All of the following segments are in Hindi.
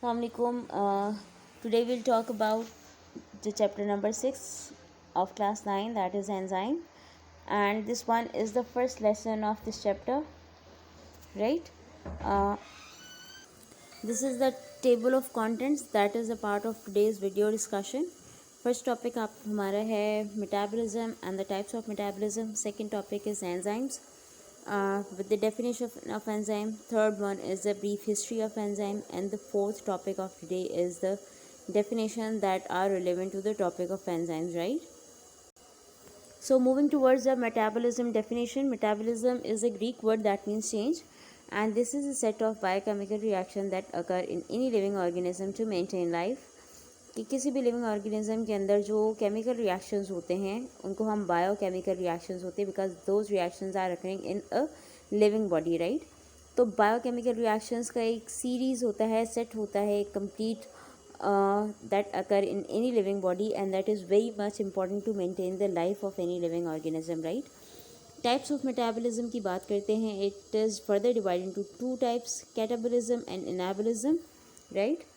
Assalamualaikum. Today we'll talk about the chapter number 6 of class 9, that is enzyme, and this one is the first lesson of this chapter, right? uh, this is the table of contents that is a part of today's video discussion. First topic आप हमारा है metabolism and the types of metabolism. Second topic is enzymes with the definition of enzyme. Third one is the brief history of enzyme, and the fourth topic of today is the definition that are relevant to the topic of enzymes, right? So moving towards the metabolism definition, metabolism is a Greek word that means change, and this is a set of biochemical reactions that occur in any living organism to maintain life. कि किसी भी लिविंग ऑर्गेनिज्म के अंदर जो केमिकल रिएक्शंस होते हैं उनको हम बायोकेमिकल रिएक्शंस होते हैं, because those reactions are occurring in a living body, right. तो बायोकेमिकल रिएक्शंस का एक सीरीज़ होता है, सेट होता है, एक complete that occur in any living body, and that is very much important to maintain the life of any living organism, right. Types of metabolism की बात करते हैं. It is further divided into two types, catabolism and anabolism, right.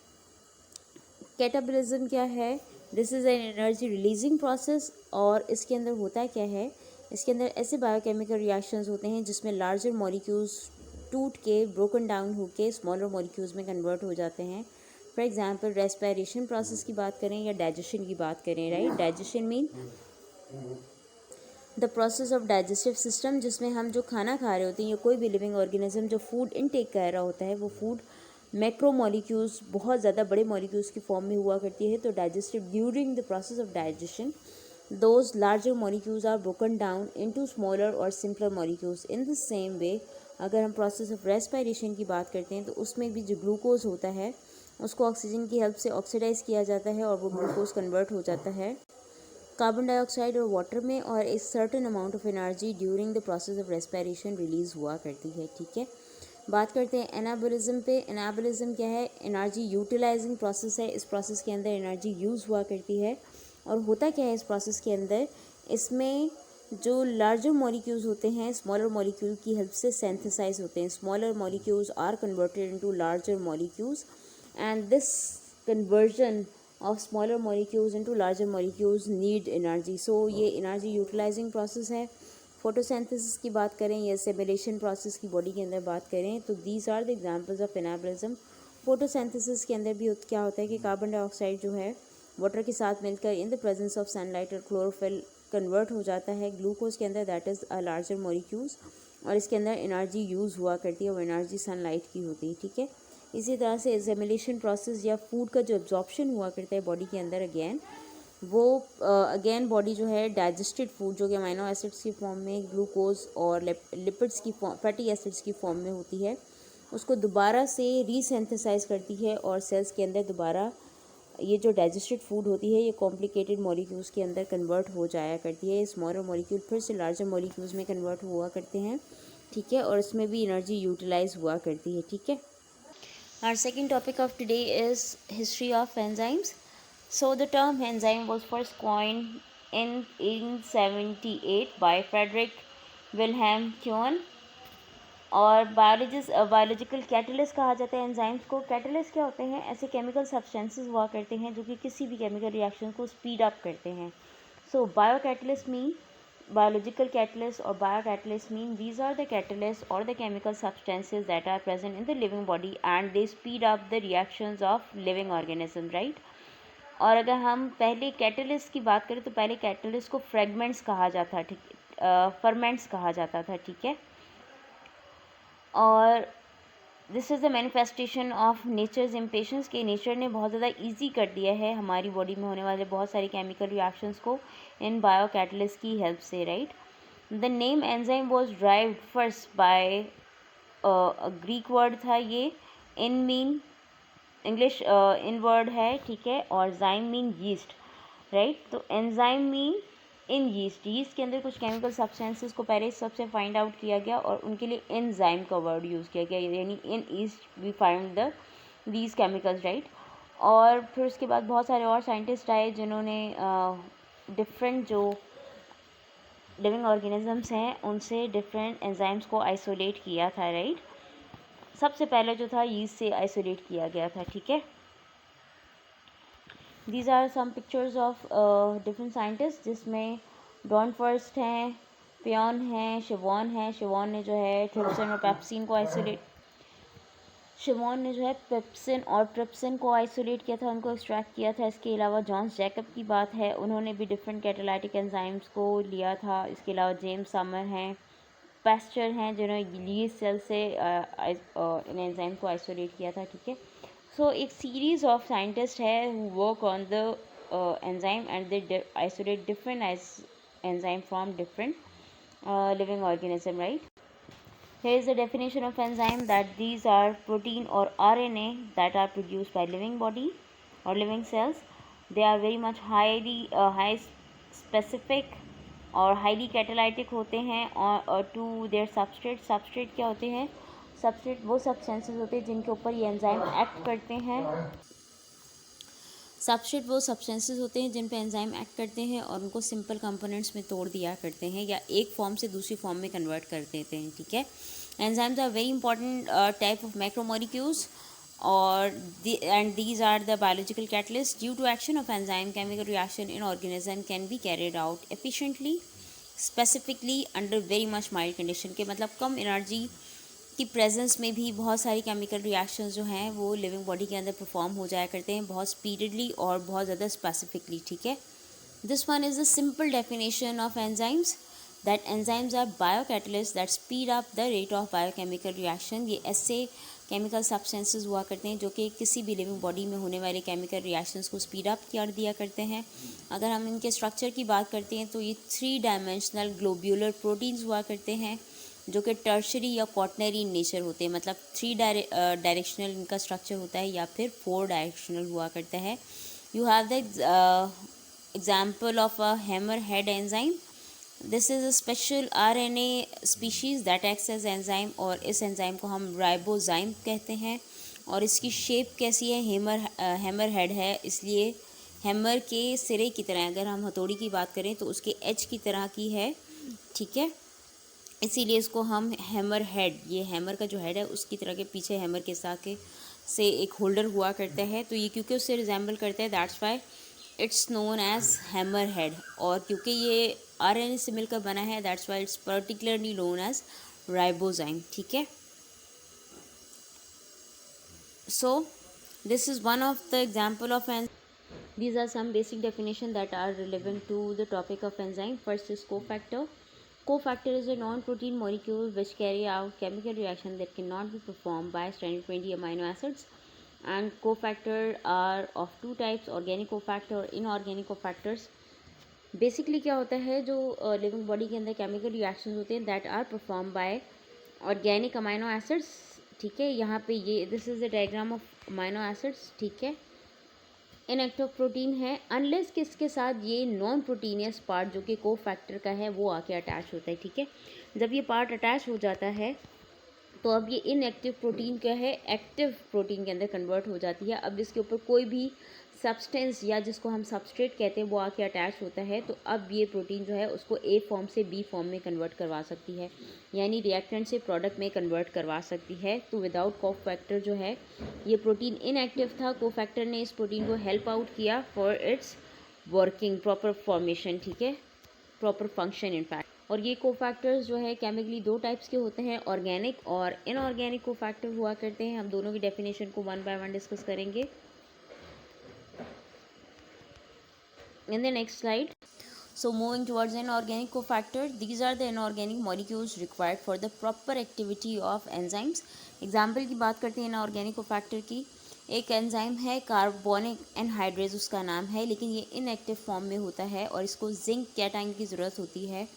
Catabolism क्या है? This is an energy releasing process. और इसके अंदर होता क्या है? इसके अंदर ऐसे बायोकेमिकल रिएक्शंस होते हैं जिसमें लार्जर मॉलिक्यूल्स टूट के ब्रोकन डाउन होके स्मॉलर मॉलिक्यूल्स में कन्वर्ट हो जाते हैं. फॉर एग्जांपल रेस्पिरेशन प्रोसेस की बात करें या डाइजेशन की बात करें, right. Digestion mean the process of digestive system, जिसमें हम जो खाना खा रहे होते हैं या कोई भी लिविंग ऑर्गेनिज्म जो फूड इनटेक कर रहा होता है वो फूड मैक्रो मॉलिक्यूल्स, बहुत ज़्यादा बड़े मॉलिक्यूल्स की फॉर्म में हुआ करती है. तो digestive during the process of digestion those larger molecules are broken down into smaller और simpler molecules. In the same way अगर हम प्रोसेस ऑफ रेस्पिरेशन की बात करते हैं तो उसमें भी जो ग्लूकोज होता है उसको ऑक्सीजन की हेल्प से ऑक्सीडाइज किया जाता है और वो ग्लूकोज कन्वर्ट हो जाता है कार्बन डाइऑक्साइड और वाटर में, और एक certain amount of energy during the process of respiration release हुआ करती है. ठीक है, बात करते हैं एनाबोलिज्म पे. एनाबोलिज्म क्या है? एनर्जी यूटिलाइजिंग प्रोसेस है. इस प्रोसेस के अंदर एनर्जी यूज़ हुआ करती है. और होता क्या है इस प्रोसेस के अंदर? इसमें जो लार्जर मॉलिक्यूल्स होते हैं स्मॉलर मॉलिक्यूल की हेल्प से सिंथेसाइज होते हैं. Smaller molecules are converted into larger molecules, and this conversion of smaller molecules into larger molecules need energy. So ये एनर्जी यूटिलाइजिंग प्रोसेस है. फोटोसिंथेसिस की बात करें या सेबुलेशन प्रोसेस की बॉडी के अंदर बात करें तो these are the examples of anabolism. Photosynthesis के अंदर भी क्या होता है कि कार्बन डाइऑक्साइड जो है वाटर के साथ मिलकर in the presence of sunlight और क्लोरोफिल कन्वर्ट हो जाता है ग्लूकोज के अंदर, that is a larger molecules, और इसके अंदर एनर्जी यूज़ हुआ करती है. वो एनर्जी सनलाइट की होती है. ठीक है, इसी तरह से एसेमिलेशन प्रोसेस या फूड का जो एब्जॉर्प्शन हुआ करता है बॉडी के अंदर, अगेन वो अगेन बॉडी जो है डाइजेस्टेड फूड जो कि अमाइनो एसिड्स की फॉर्म में, ग्लूकोज और लिपिड्स की फॉर्म, फैटी एसिड्स की फॉर्म में होती है, उसको दोबारा से रीसिंथेसाइज करती है और सेल्स के अंदर दोबारा ये जो डाइजेस्टेड फूड होती है ये कॉम्प्लिकेटेड मॉलिक्यूल्स के अंदर कन्वर्ट हो जाया करती है. स्मॉलर मॉलिक्यूल फिर से लार्जर मॉलिक्यूल्स में कन्वर्ट हुआ करते हैं. ठीक है, और इसमें भी एनर्जी यूटिलाइज हुआ करती है. ठीक है, our second topic of today is history of enzymes. So the term enzyme was first coined in 1878 by Frederick Wilhelm Kuhn. और बायोलॉजिकल कैटलिस्ट कहा जाता है एंजाइम्स को. कैटलिस्ट क्या होते हैं? ऐसे केमिकल सब्सटेंसेस हुआ करते हैं जो कि किसी भी केमिकल रिएक्शन को स्पीड अप करते हैं. So biocatalyst mean biological catalysts or biocatalysts mean these are the catalysts or the chemical substances that are present in the living body and they speed up the reactions of living organism, right. और अगर हम पहले कैटलिस्ट की बात करें तो पहले कैटलिस्ट को फ्रेगमेंट्स कहा जाता था, ठीक, फर्मेंट्स कहा जाता था. ठीक है, और this is the manifestation of nature's impatience के नेचर ने बहुत ज़्यादा ईजी कर दिया है हमारी बॉडी में होने वाले बहुत सारे केमिकल रिएक्शंस को इन बायो कैटलिस्ट की हेल्प से, right. The name enzyme was derived first by Greek word था ये. In mean English in word है, ठीक है, और जाइम मीन यीस्ट, राइट. तो एंजाइम मीन इन यीस्ट के अंदर कुछ केमिकल सब्सटेंसेस को पहले सबसे फाइंड आउट किया गया और उनके लिए एंजाइम का वर्ड यूज़ किया गया, यानी in yeast we find the these chemicals, right. और फिर उसके बाद बहुत सारे और साइंटिस्ट आए जिन्होंने डिफरेंट जो लिविंग ऑर्गेनिजम्स हैं उनसे डिफरेंट एंजाइम्स को आइसोलेट किया था, राइट. सबसे पहले जो था यीस्ट से आइसोलेट किया गया था, ठीक है। These are some pictures of different scientist, जिसमें डॉन फर्स्ट हैं, पियोन हैं, शिवॉन है। शिवॉन ने जो है ट्रिप्सिन और पेप्सिन को आइसोलेट किया था, उनको एक्सट्रैक्ट किया था। इसके अलावा जॉन्स जैकब की बात है, उन्होंने भी डिफरेंट कैटालाइटिक एंजाइम्स को लिया था। इसके अलावा जेम्स समर हैं, पैस्चर हैं, जिन्होंने लीज सेल से इन एंजाइम को आइसोलेट किया था, ठीक है। सो एक सीरीज ऑफ साइंटिस्ट है who work on the enzyme and they isolate different enzyme from different living organism, right? Here is the definition of enzyme, that these are protein or RNA that are produced by living body or living cells. They are very much high specific और हाईली कैटालाइटिक होते हैं और टू देयर सबस्ट्रेट क्या होते हैं? सबस्ट्रेट वो सब्सटेंसेस होते हैं जिनके ऊपर ये एंजाइम एक्ट करते हैं। सबस्ट्रेट वो सब्सटेंसेस होते हैं जिन पे एंजाइम एक्ट करते हैं और उनको सिंपल कंपोनेंट्स में तोड़ दिया करते हैं या एक फॉर्म से दूसरी फॉर्म में कन्वर्ट कर देते हैं, ठीक है। Enzymes are very important type of macromolecules and these are the biological catalysts. Due to action of enzyme, chemical reaction in organism can be carried out efficiently, specifically under very much mild condition के मतलब कम एनर्जी की प्रेजेंस में भी बहुत सारी केमिकल रिएक्शंस जो हैं वो लिविंग बॉडी के अंदर परफॉर्म हो जाया करते हैं, बहुत स्पीडली और बहुत ज़्यादा स्पेसिफिकली, ठीक है। This one is the simple definition of enzymes, that enzymes are biocatalyst that speed up the rate of biochemical reaction. ये ऐसे केमिकल सब्सटेंसेस हुआ करते हैं जो कि किसी भी लिविंग बॉडी में होने वाले केमिकल रिएक्शंस को स्पीड अप कर दिया करते हैं। अगर हम इनके स्ट्रक्चर की बात करते हैं तो ये 3 डायमेंशनल ग्लोब्यूलर प्रोटीन्स हुआ करते हैं जो कि टर्शरी या क्वाटनरी इन नेचर होते हैं, मतलब 3 डायरेक्शनल इनका स्ट्रक्चर होता है या फिर 4 डायरेक्शनल हुआ करता है। You have the example of a hammer head enzyme. This is a special RNA species that acts as enzyme, और इस एंजाइम को हम राइबोजाइम कहते हैं। और इसकी शेप कैसी है? हैमर हेड है, इसलिए हैमर के सिरे की तरह, अगर हम हथौड़ी की बात करें तो उसके एज की तरह की है, ठीक है। इसीलिए इसको हम हैमर हेड, ये हैमर का जो हेड है उसकी तरह के पीछे हैमर के साथ से एक होल्डर हुआ करता है, तो ये क्योंकि उससे रिजेंबल करता है that's why it's known as hammer head. और क्योंकि ये RNA से मिलकर बना है that's why it's particularly known as ribozyme, ठीक है। So this is one of the example of These are some basic definition that are relevant to the topic of enzyme. First is cofactor. Cofactor is a non-protein molecule which carry out chemical reaction that cannot be performed by standard 20 amino acids. And cofactor are of 2 types, organic cofactor और inorganic cofactors. बेसिकली क्या होता है, जो लिविंग बॉडी के अंदर केमिकल रिएक्शंस होते हैं that are perform by organic amino acids, ठीक है। यहाँ पे ये this is the diagram of amino acids, ठीक है। इनएक्टिव प्रोटीन है अनलेस कि इसके साथ ये नॉन प्रोटीनियस पार्ट जो कि को फैक्टर का है वो आके अटैच होता है, ठीक है। जब ये पार्ट अटैच हो जाता है तो अब ये इनएक्टिव प्रोटीन क्या है, एक्टिव प्रोटीन के अंदर कन्वर्ट हो जाती है। अब इसके ऊपर कोई भी सब्सटेंस या जिसको हम सबस्ट्रेट कहते हैं वो आके अटैच होता है, तो अब ये प्रोटीन जो है उसको A फॉर्म से B फॉर्म में कन्वर्ट करवा सकती है, यानी रिएक्टेंट से प्रोडक्ट में कन्वर्ट करवा सकती है। तो विदाउट कोफैक्टर जो है ये प्रोटीन इनएक्टिव था, कोफैक्टर ने इस प्रोटीन को हेल्प आउट किया for its working proper formation, ठीक है, प्रॉपर फंक्शन इनफैक्ट। और ये कोफैक्टर्स जो है केमिकली 2 टाइप्स के होते हैं, ऑर्गेनिक और इनऑर्गेनिक कोफैक्टर हुआ करते हैं। हम दोनों की डेफिनेशन को 1 बाय 1 डिस्कस करेंगे in the next slide. So moving towards inorganic cofactor, these are the inorganic molecules required for the proper activity of enzymes. Example की बात करते हैं inorganic cofactor की, एक एंजाइम है कार्बोनिक एनहाइड्रेज उसका नाम है, लेकिन ये इनएक्टिव फॉर्म में होता है और इसको जिंक कैटाइन की ज़रूरत होती है।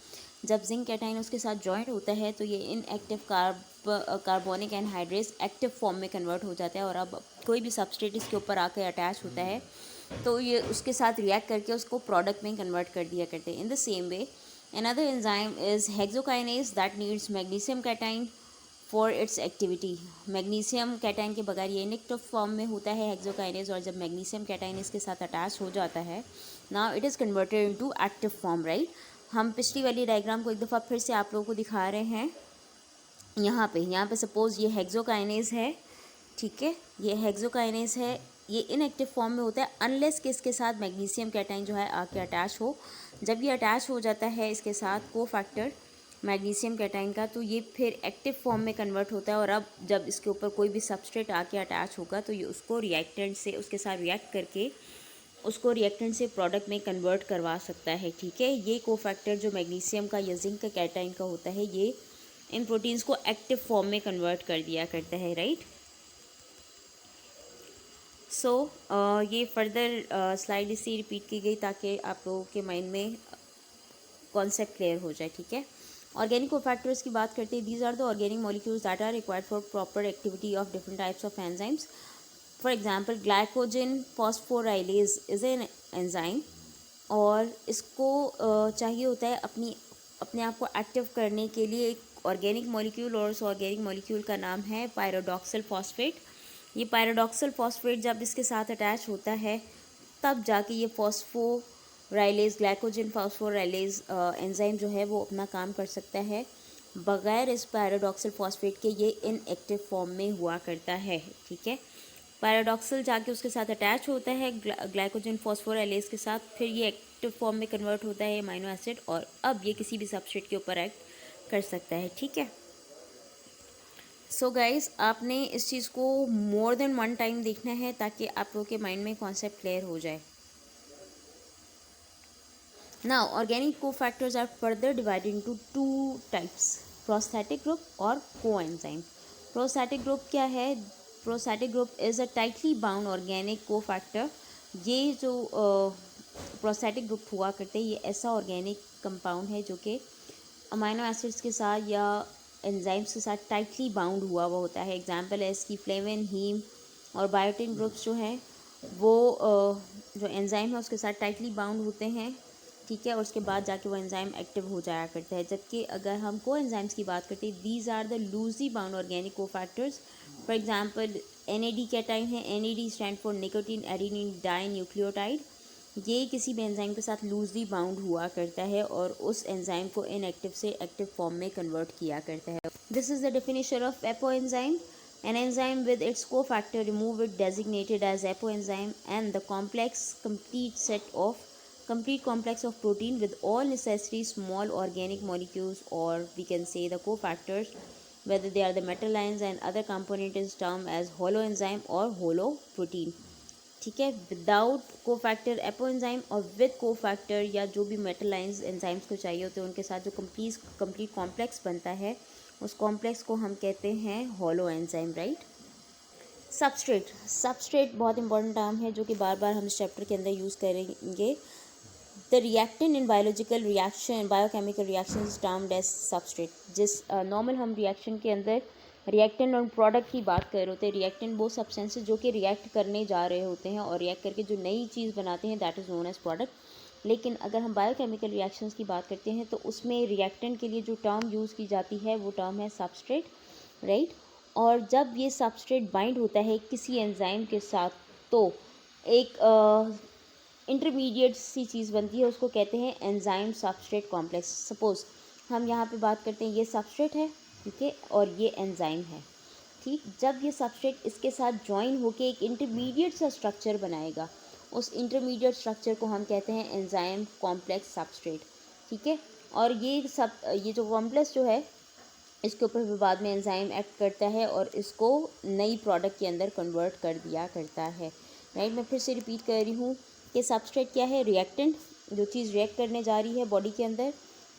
जब जिंक कैटाइन उसके साथ जॉइंट होता है तो ये inactive carbonic anhydrase active form में कन्वर्ट हो जाता है, और अब कोई भी सबस्ट्रेट इसके ऊपर आकर अटैच होता है तो ये उसके साथ रिएक्ट करके उसको प्रोडक्ट में कन्वर्ट कर दिया करते हैं। इन the same way another enzyme is hexokinase that needs magnesium cation for its activity. Magnesium cation के बगैर ये इनएक्टिव फॉर्म में होता है हेक्सोकाइनेज, और जब मैग्नीशियम कैटाइन इसके साथ अटैच हो जाता है now it is converted into active form, right. हम पिछली वाली डायग्राम को एक दफ़ा फिर से आप लोगों को दिखा रहे हैं। यहाँ पे सपोज़ ये हेक्सोकाइनेज है, ठीक है, ये हेक्सोकाइनेज है, ये इनएक्टिव फॉर्म में होता है अनलेस कि इसके साथ मैग्नीशियम कैटाइन जो है आके अटैच हो। जब ये अटैच हो जाता है इसके साथ कोफैक्टर मैग्नीशियम कैटाइन का, तो ये फिर एक्टिव फॉर्म में कन्वर्ट होता है। और अब जब इसके ऊपर कोई भी सबस्ट्रेट आके अटैच होगा तो ये उसको रिएक्टेंट से उसके साथ रिएक्ट करके उसको रिएक्टेंट से प्रोडक्ट में कन्वर्ट करवा सकता है, ठीक है। ये कोफैक्टर जो मैग्नीशियम का या जिंक का कैटाइन का होता है, ये इन प्रोटीन्स को एक्टिव फॉर्म में कन्वर्ट कर दिया करता है, राइट। सो ये फर्दर स्लाइड इससे रिपीट की गई ताकि आप लोगों के माइंड में कॉन्सेप्ट क्लियर हो जाए, ठीक है। ऑर्गेनिक कोफैक्टर्स की बात करते हैं। These are the organic molecules that are required for proper activity of different types of enzymes. For example glycogen phosphorylase is an enzyme, और इसको चाहिए होता है अपने आप को एक्टिव करने के लिए एक ऑर्गेनिक मॉलिक्यूल, और उस ऑर्गेनिक मॉलिक्यूल का नाम है पायरोडॉक्सिल फॉस्फेट। ये पायरोडॉक्सिल फॉस्फेट जब इसके साथ अटैच होता है तब जाके ये फॉस्फोराइलेज ग्लाइकोजन फॉस्फोराइलेज एंजाइम जो है वो अपना काम कर सकता है। बगैर इस पायरोडॉक्सिल फॉस्फेट के ये इनएक्टिव फॉर्म में हुआ करता है, ठीक है। पैराडॉक्सल जाके उसके साथ अटैच होता है ग्लाइकोजन फॉस्फोराइलेज के साथ, फिर ये एक्टिव फॉर्म में कन्वर्ट होता है अमीनो एसिड, और अब ये किसी भी सबस्ट्रेट के ऊपर एक्ट कर सकता है, ठीक है। सो गाइज, आपने इस चीज़ को मोर देन वन टाइम देखना है ताकि आप लोगों के माइंड में कॉन्सेप्ट क्लियर हो जाए। Now organic cofactors are further divided into two types, prosthetic group और कोएंजाइम। प्रोस्थेटिक ग्रुप क्या है? Prosthetic group is a tightly bound organic cofactor. ये जो प्रोस्थेटिक ग्रुप हुआ करते हैं, ये ऐसा ऑर्गेनिक कंपाउंड है जो कि अमीनो एसिड्स के साथ या एंजाइम्स के साथ टाइटली बाउंड हुआ होता है। एग्जांपल है इसकी फ्लेविन, हीम और बायोटिन ग्रुप्स जो हैं वो जो एंजाइम है उसके साथ टाइटली बाउंड होते हैं, ठीक है, और उसके बाद जाके वो एंजाइम एक्टिव हो जाया करता है। जबकि अगर हम को एंजाइम्स की बात करते हैं, these are the loosely bound organic cofactors. For example NAD कैटाइन है, NAD stand for nicotine adenine dinucleotide. ये किसी भी एंजाइम के साथ लूजली बाउंड हुआ करता है और उस एंजाइम को इनएक्टिव से एक्टिव फॉर्म में कन्वर्ट किया करता है। This is the definition of apoenzyme. An enzyme with its cofactor remove it designated as apoenzyme, and the complete complex of protein with all necessary small organic molecules, or we can say the cofactors, whether they are the metal ions and other component, is termed as holoenzyme or holoprotein, ठीक है। विदाउट कोफैक्टर एपोएंजाइम और विद कोफैक्टर या जो भी मेटल आयंस एंजाइम्स को चाहिए होते हैं उनके साथ जो कंप्लीट कॉम्प्लेक्स बनता है, उस कॉम्प्लेक्स को हम कहते हैं हॉलो एंजाइम, राइट। सबस्ट्रेट बहुत इंपॉर्टेंट टर्म है जो कि बार बार हम इस चैप्टर के अंदर यूज़ करेंगे। The reactant in biological reaction biochemical reaction is termed as substrate. जिस नॉर्मल हम रिएक्शन के अंदर रिएक्टेंट और प्रोडक्ट की बात कर रहे होते हैं, रिएक्टेंट वो सब्सटेंसेस जो कि रिएक्ट करने जा रहे होते हैं और रिएक्ट करके जो नई चीज़ बनाते हैं, that is known as product. लेकिन अगर हम बायोकेमिकल रिएक्शंस की बात करते हैं तो उसमें रिएक्टेंट के लिए जो टर्म यूज़ की जाती है वो टर्म है सबस्ट्रेट, राइट। और जब ये सबस्ट्रेट बाइंड होता है किसी एंजाइम के साथ तो एक इंटरमीडिएट सी चीज़ बनती है, उसको कहते हैं एंजाइम सबस्ट्रेट कॉम्प्लेक्स। सपोज़ हम यहाँ पे बात करते हैं, ये सबस्ट्रेट है, ठीक है, और ये एंजाइम है, ठीक। जब ये सबस्ट्रेट इसके साथ ज्वाइन होके एक इंटरमीडिएट सा स्ट्रक्चर बनाएगा, उस इंटरमीडिएट स्ट्रक्चर को हम कहते हैं एंजाइम कॉम्प्लेक्स सबस्ट्रेट, ठीक है। और ये जो कॉम्प्लेक्स जो है इसके ऊपर भी बाद में एंजाइम एक्ट करता है और इसको नई प्रोडक्ट के अंदर कन्वर्ट कर दिया करता है, राइट। मैं फिर से रिपीट कर रही हूँ कि सबस्ट्रेट क्या है? रिएक्टेंट, जो चीज़ रिएक्ट करने जा रही है बॉडी के अंदर,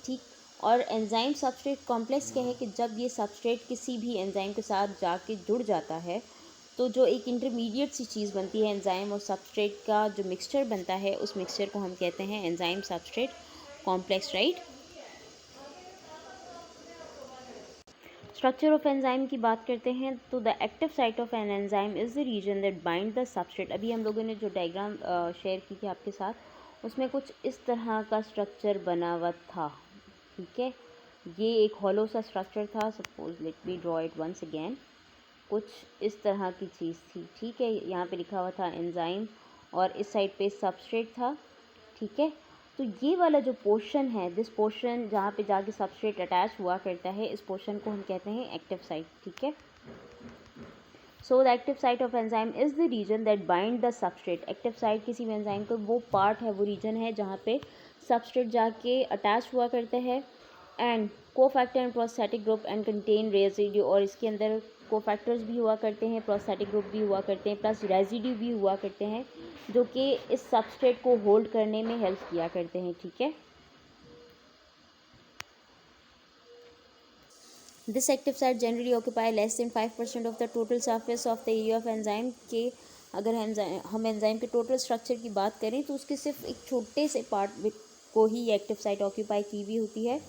ठीक। और एंजाइम सबस्ट्रेट कॉम्प्लेक्स क्या है कि जब ये सबस्ट्रेट किसी भी एंजाइम के साथ जाके जुड़ जाता है तो जो एक इंटरमीडिएट सी चीज़ बनती है, एंजाइम और सबस्ट्रेट का जो मिक्सचर बनता है, उस मिक्सचर को हम कहते हैं enzyme substrate complex, right. Structure of enzyme की बात करते हैं तो the active site of an enzyme is the region that bind the substrate. अभी हम लोगों ने जो डायग्राम शेयर की थी आपके साथ, उसमें कुछ इस तरह का स्ट्रक्चर बना हुआ था, ठीक है। ये एक हॉलो सा स्ट्रक्चर था। Suppose let me draw it once again. कुछ इस तरह की चीज़ थी, ठीक है। यहाँ पे लिखा हुआ था एंजाइम और इस साइड पे सबस्ट्रेट था, ठीक है। तो ये वाला जो पोर्शन है, दिस पोर्शन जहाँ पे जाके सबस्ट्रेट अटैच हुआ करता है, इस पोर्शन को हम कहते हैं एक्टिव साइट, ठीक है। So the active site of enzyme is the region that bind the substrate. Active site किसी भी एंजाइम का वो पार्ट है, वो रीजन है जहाँ पे सबस्ट्रेट जाके अटैच हुआ करता है। And cofactor and prosthetic group and contain residue, और इसके अंदर कोफैक्टर्स भी हुआ करते हैं, प्रोस्थेटिक ग्रुप भी हुआ करते हैं, प्लस रेजिड्यू भी हुआ करते हैं जो कि इस सबस्ट्रेट को होल्ड करने में हेल्प किया करते हैं, ठीक है। This active site generally occupy less than 5% of the total surface of the area of enzyme के। अगर हम एंजाइम के टोटल स्ट्रक्चर की बात करें तो उसके सिर्फ एक छोटे से पार्ट को ही एक्टिव साइट ऑक्यूपाई की हुई होती है।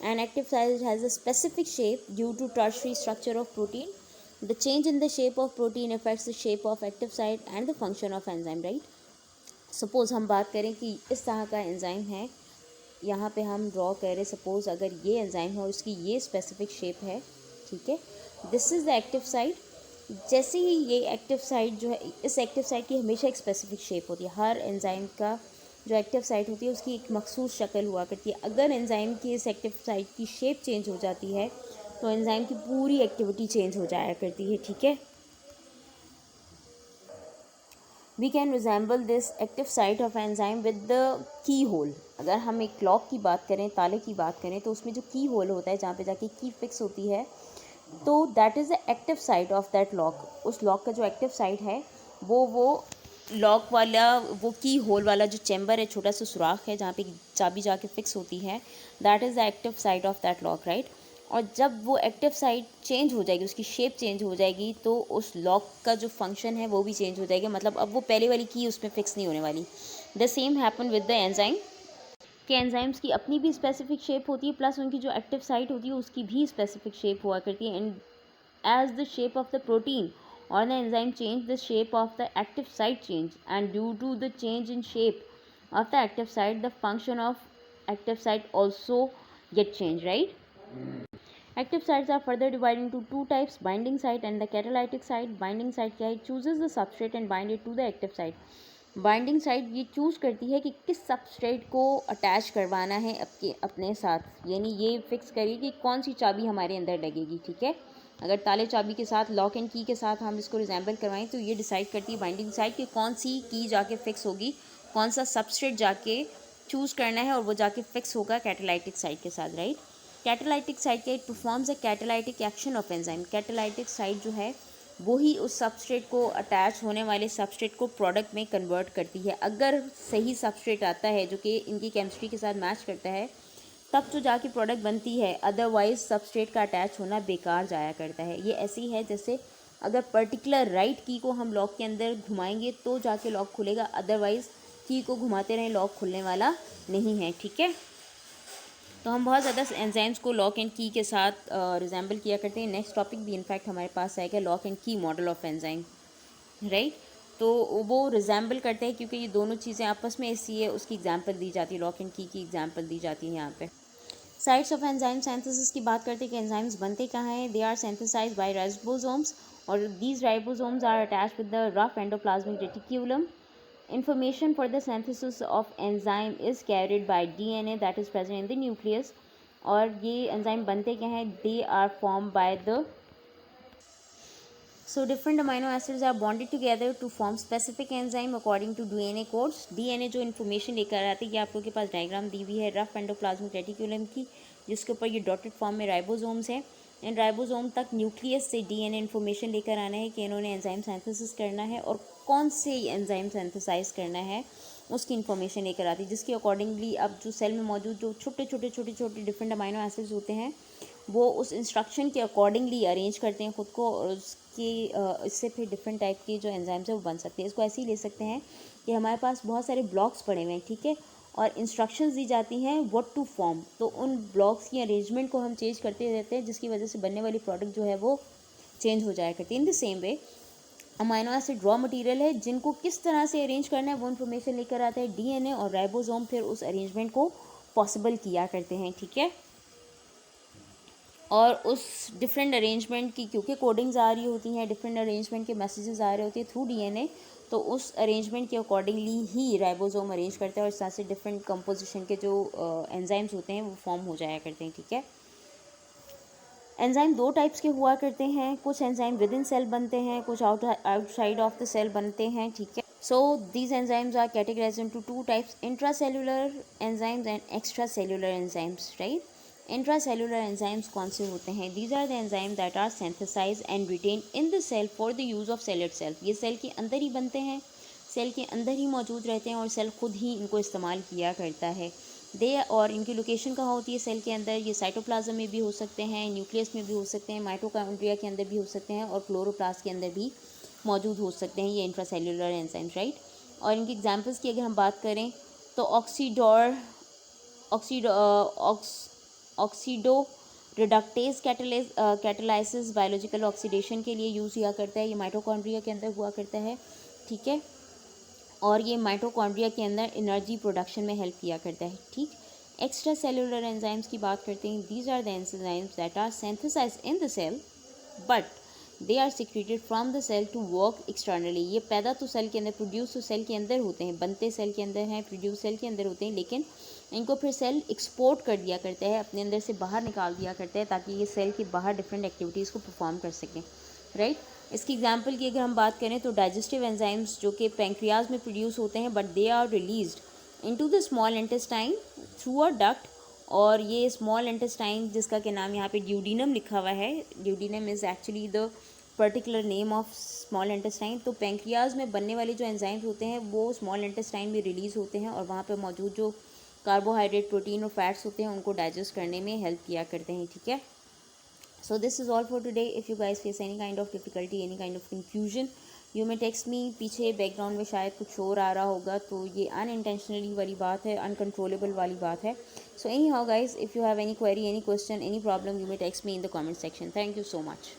And active site has a specific shape due to tertiary structure of protein. The change in the shape of protein affects the shape of active site and the function of enzyme, right. Suppose हम बात करें कि इस तरह का एंजाइम है, यहाँ पे हम ड्रॉ कर रहे, सपोज अगर ये एंजाइम है और उसकी ये स्पेसिफिक शेप है, ठीक है, this is the active site. जैसे ही ये एक्टिव साइट जो है, इस एक्टिव साइट की हमेशा एक स्पेसिफिक शेप होती है। हर एंजाइम का जो एक्टिव साइट होती है उसकी एक मखसूस शक्ल हुआ करती है। अगर एंजाइम की इस एक्टिव साइट की शेप चेंज हो जाती है तो एंजाइम की पूरी एक्टिविटी चेंज हो जाया करती है, ठीक है। We can resemble this active site of enzyme with the keyhole। अगर हम एक लॉक की बात करें, ताले की बात करें, तो उसमें जो की होल होता है जहाँ पे जाके की फिक्स होती है, तो that is the active site of that lock. उस लॉक का जो एक्टिव साइट है वो लॉक वाला, वो की होल वाला जो चैम्बर है, छोटा सा सुराख है जहाँ पे चाबी जाके फिक्स होती है, that is the active site of that lock, right. और जब वो एक्टिव साइट चेंज हो जाएगी, उसकी शेप चेंज हो जाएगी, तो उस लॉक का जो फंक्शन है वो भी चेंज हो जाएगा। मतलब अब वो पहले वाली की उसमें फिक्स नहीं होने वाली। The same happen with the enzyme, कि एंजाइम्स की अपनी भी स्पेसिफिक शेप होती है, प्लस उनकी जो एक्टिव साइट होती है उसकी भी स्पेसिफिक शेप हुआ करती है। And as the shape of the protein और the enzyme change, the shape of the active site change, and due to the change in shape of the active site, the function of active site also get change, right. Active sites are further divided into two types, binding site and the catalytic site। Binding site क्या है? Chooses the substrate and bind it to the active site। Binding site ये चूज़ करती है कि किस सबस्ट्रेट को अटैच करवाना है अपने साथ, यानी ये फिक्स करिए कि कौन सी चाबी हमारे अंदर लगेगी, ठीक है। अगर ताले चाबी के साथ, लॉक एंड की के साथ हम इसको रिजेंबल करवाएं तो ये डिसाइड करती है बाइंडिंग साइट कि कौन सी की जाके फिक्स होगी, कौन सा सबस्ट्रेट जाके चूज़ करना है और वो जाके फिक्स होगा कैटालाइटिक साइट के साथ, राइट। कैटालाइटिक साइट क्या, it performs a catalytic action of enzyme. Catalytic site जो है वो ही उस सबस्ट्रेट को, अटैच होने वाले सबस्ट्रेट को प्रोडक्ट में कन्वर्ट करती है। अगर सही सबस्ट्रेट आता है जो कि इनकी केमिस्ट्री के साथ मैच करता है, तब तो जाके प्रोडक्ट बनती है, अदरवाइज सबस्ट्रेट का अटैच होना बेकार जाया करता है। ये ऐसी है जैसे अगर पर्टिकुलर राइट की को हम लॉक के अंदर घुमाएंगे तो जाके लॉक खुलेगा, अदरवाइज़ की को घुमाते रहें लॉक खुलने वाला नहीं है, ठीक है। तो हम बहुत ज़्यादा एंजाइम्स को लॉक एंड की के साथ रिजेंबल किया करते हैं। नेक्स्ट टॉपिक भी इनफैक्ट हमारे पास आएगा, लॉक एंड की मॉडल ऑफ एंजाइम, राइट। तो वो रिजेंबल करते हैं क्योंकि ये दोनों चीज़ें आपस में ऐसी है, उसकी एग्जांपल दी जाती है, लॉक एंड की एग्जांपल दी जाती है यहाँ पे। साइट्स ऑफ एंजाइम सिंथेसिस की बात करते हैं कि एंजाइम्स बनते कहाँ हैं। They are synthesized by ribosomes, और these ribosomes are attached with the rough endoplasmic reticulum. Information for the synthesis of enzyme is carried by DNA that is present in the nucleus। और ये एंजाइम बनते क्या हैं? They are formed by the different amino acids are bonded together to form specific enzyme according to DNA codes। DNA जो इन्फॉर्मेशन लेकर आती है, ये आप लोगों के पास डायग्राम दी हुई है रफ एंडोप्लाज्मिक रेटिक्यूलम की, जिसके ऊपर ये डॉटेड फॉर्म में राइबोसोम्स हैं। इन राइबोसोम तक न्यूक्लियस से DNA इन्फॉर्मेशन लेकर आना है कि इन्होंने एंजाइम सिंथेसिस करना है और कौन से एंजाइम सिंथेसाइज करना है, उसकी इन्फॉर्मेशन लेकर आती है, जिसके अकॉर्डिंगली अब जो सेल में मौजूद जो छोटे छोटे डिफरेंट अमाइनो एसिड्स होते हैं वो उस इंस्ट्रक्शन के अकॉर्डिंगली अरेंज करते हैं खुद को, और उसकी इससे फिर डिफरेंट टाइप के जो एंजाइम्स है वो बन सकते हैं। इसको ऐसे ही ले सकते हैं कि हमारे पास बहुत सारे ब्लॉक्स पड़े हुए हैं, ठीक है, और इंस्ट्रक्शंस दी जाती हैं व्हाट टू फॉर्म, तो उन ब्लॉक्स की अरेंजमेंट को हम चेंज करते रहते हैं, जिसकी वजह से बनने वाली प्रोडक्ट जो है वो चेंज हो जाया करती है। इन the same way amino acid raw material है, जिनको किस तरह से अरेंज करना है वो इन्फॉर्मेशन लेकर आता है DNA, और राइबोसोम फिर उस अरेंजमेंट को पॉसिबल किया करते हैं, ठीक है। और उस डिफरेंट अरेंजमेंट की क्योंकि कोडिंग्स आ रही होती हैं, डिफरेंट अरेंजमेंट के मैसेजेस आ रहे होते हैं थ्रू DNA, तो उस अरेंजमेंट के अकॉर्डिंगली ही राइबोसोम अरेंज करता है और इस तरह से डिफरेंट कंपोजिशन के जो एंजाइम्स होते हैं वो फॉर्म हो जाया करते हैं, ठीक है। एंजाइम दो टाइप्स के हुआ करते हैं, कुछ एंजाइम विद इन सेल बनते हैं, कुछ आउटसाइड ऑफ द सेल बनते हैं, ठीक है। So these enzymes are categorized into two types, intracellular enzymes and extra cellular enzymes, right. Intracellular enzymes कौन से होते हैं? These are the enzyme that are synthesized and retain in the cell for the use of cell itself. ये सेल के अंदर ही बनते हैं, सेल के अंदर ही मौजूद रहते हैं और सेल खुद ही इनको इस्तेमाल किया करता है। और इनकी लोकेशन कहाँ होती है सेल के अंदर? ये साइटोप्लाज्म में भी हो सकते हैं, न्यूक्लियस में भी हो सकते हैं, माइटोकॉन्ड्रिया के अंदर भी हो सकते हैं और क्लोरोप्लास्ट के अंदर भी मौजूद हो सकते हैं ये इंट्रासेल्युलर एंजाइम्स, राइट। और इनकी एग्जांपल्स की अगर हम बात करें तो oxido reductase catalysis biological oxidation के लिए यूज़ किया करता है, ये माइटोकॉन्ड्रिया के अंदर हुआ करता है, ठीक है। और ये माइटोकॉन्ड्रिया के अंदर एनर्जी प्रोडक्शन में हेल्प किया करता है, ठीक। एक्स्ट्रा सेलुलर एंजाइम्स की बात करते हैं, these are the enzymes that are synthesized in the cell but they are secreted from the cell to work externally. ये पैदा तो सेल के अंदर, प्रोड्यूस तो सेल के अंदर होते हैं, बनते सेल के अंदर हैं, प्रोड्यूस सेल के अंदर होते हैं, लेकिन इनको फिर सेल एक्सपोर्ट कर दिया करता है, अपने अंदर से बाहर निकाल दिया करता है ताकि ये सेल के बाहर डिफरेंट एक्टिविटीज़ को परफॉर्म कर सकें, राइट। इसकी एग्जांपल की अगर हम बात करें तो डाइजेस्टिव एंजाइम्स जो कि पैंक्रियाज में प्रोड्यूस होते हैं but they are released into the small intestine through a duct. और ये स्मॉल इंटेस्टाइन जिसका के नाम यहाँ पे ड्यूडिनम लिखा हुआ है, duodenum is actually the particular name of small intestine. तो पैंक्रियाज में बनने वाले जो एंजाइम्स होते हैं वो स्मॉल इंटेस्टाइन में रिलीज़ होते हैं और वहाँ पर मौजूद जो कार्बोहाइड्रेट, प्रोटीन और फैट्स होते हैं उनको डाइजेस्ट करने में हेल्प किया करते हैं, ठीक है। So this is all for today. If you guys face any kind of difficulty, any kind of confusion, you may text me. पीछे बैकग्राउंड में शायद कुछ शोर आ रहा होगा तो ये unintentionally वाली बात है, uncontrollable वाली बात है. So anyhow guys, if you have any query, any question, any problem, you may text me in the comment section. Thank you so much.